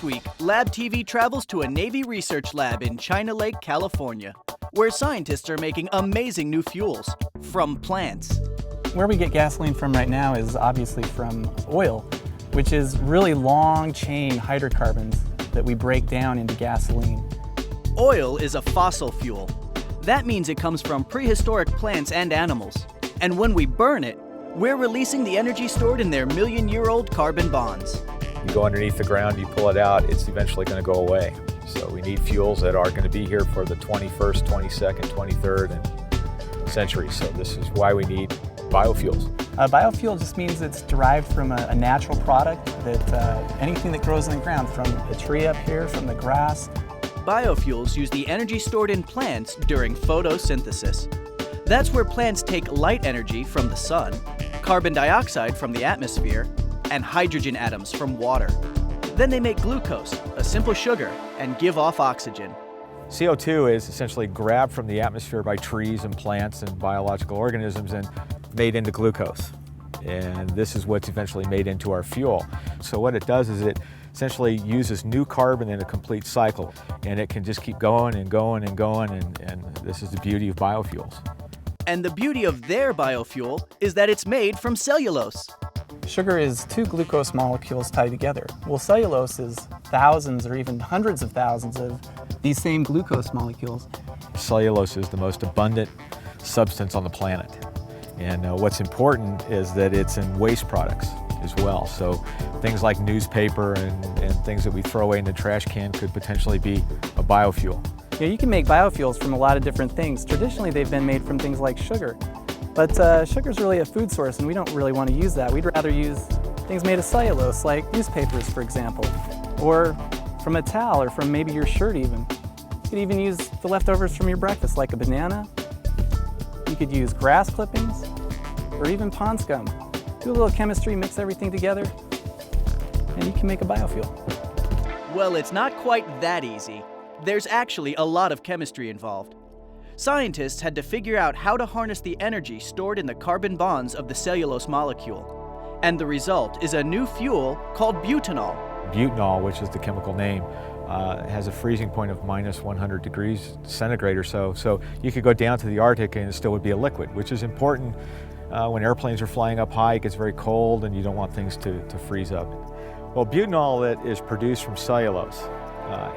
This week, Lab TV travels to a Navy research lab in China Lake, California, where scientists are making amazing new fuels from plants. Where we get gasoline from right now is obviously from oil, which is really long chain hydrocarbons that we break down into gasoline. Oil is a fossil fuel. That means it comes from prehistoric plants and animals. And when we burn it, we're releasing the energy stored in their million-year-old carbon bonds. You go underneath the ground, you pull it out, it's eventually going to go away. So we need fuels that are going to be here for the 21st, 22nd, 23rd and centuries. So this is why we need biofuels. Biofuel just means it's derived from a natural product that anything that grows in the ground, from the tree up here, from the grass. Biofuels use the energy stored in plants during photosynthesis. That's where plants take light energy from the sun, carbon dioxide from the atmosphere, and hydrogen atoms from water. Then they make glucose, a simple sugar, and give off oxygen. CO2 is essentially grabbed from the atmosphere by trees and plants and biological organisms and made into glucose. And this is what's eventually made into our fuel. So what it does is it essentially uses new carbon in a complete cycle, and it can just keep going and going and going, and this is the beauty of biofuels. And the beauty of their biofuel is that it's made from cellulose. Sugar is two glucose molecules tied together. Well, cellulose is thousands or even hundreds of thousands of these same glucose molecules. Cellulose is the most abundant substance on the planet. And what's important is that it's in waste products as well. So things like newspaper and things that we throw away in the trash can could potentially be a biofuel. Yeah, you can make biofuels from a lot of different things. Traditionally, they've been made from things like sugar. But sugar is really a food source, and we don't really want to use that. We'd rather use things made of cellulose, like newspapers, for example, or from a towel, or from maybe your shirt even. You could even use the leftovers from your breakfast, like a banana. You could use grass clippings, or even pond scum. Do a little chemistry, mix everything together, and you can make a biofuel. Well, it's not quite that easy. There's actually a lot of chemistry involved. Scientists had to figure out how to harness the energy stored in the carbon bonds of the cellulose molecule. And the result is a new fuel called butanol. Butanol, which is the chemical name, has a freezing point of minus 100 degrees centigrade or so. So you could go down to the Arctic and it still would be a liquid, which is important when airplanes are flying up high. It gets very cold and you don't want things to freeze up. Well, butanol that is produced from cellulose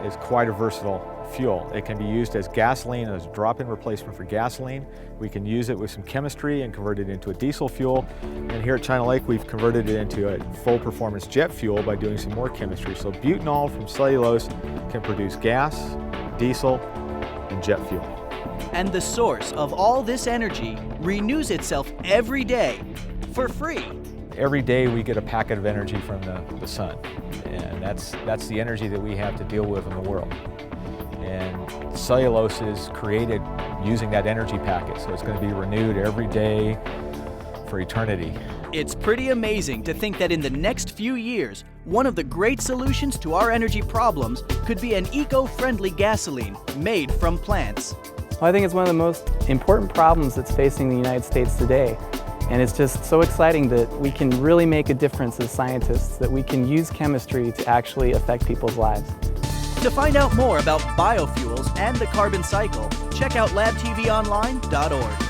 is quite a versatile fuel. It can be used as gasoline, as a drop-in replacement for gasoline. We can use it with some chemistry and convert it into a diesel fuel. And here at China Lake, we've converted it into a full-performance jet fuel by doing some more chemistry. So butanol from cellulose can produce gas, diesel, and jet fuel. And the source of all this energy renews itself every day for free. Every day we get a packet of energy from the sun. And that's the energy that we have to deal with in the world. And cellulose is created using that energy packet, so it's going to be renewed every day for eternity. It's pretty amazing to think that in the next few years, one of the great solutions to our energy problems could be an eco-friendly gasoline made from plants. Well, I think it's one of the most important problems that's facing the United States today. And it's just so exciting that we can really make a difference as scientists, that we can use chemistry to actually affect people's lives. To find out more about biofuels and the carbon cycle, check out labtvonline.org.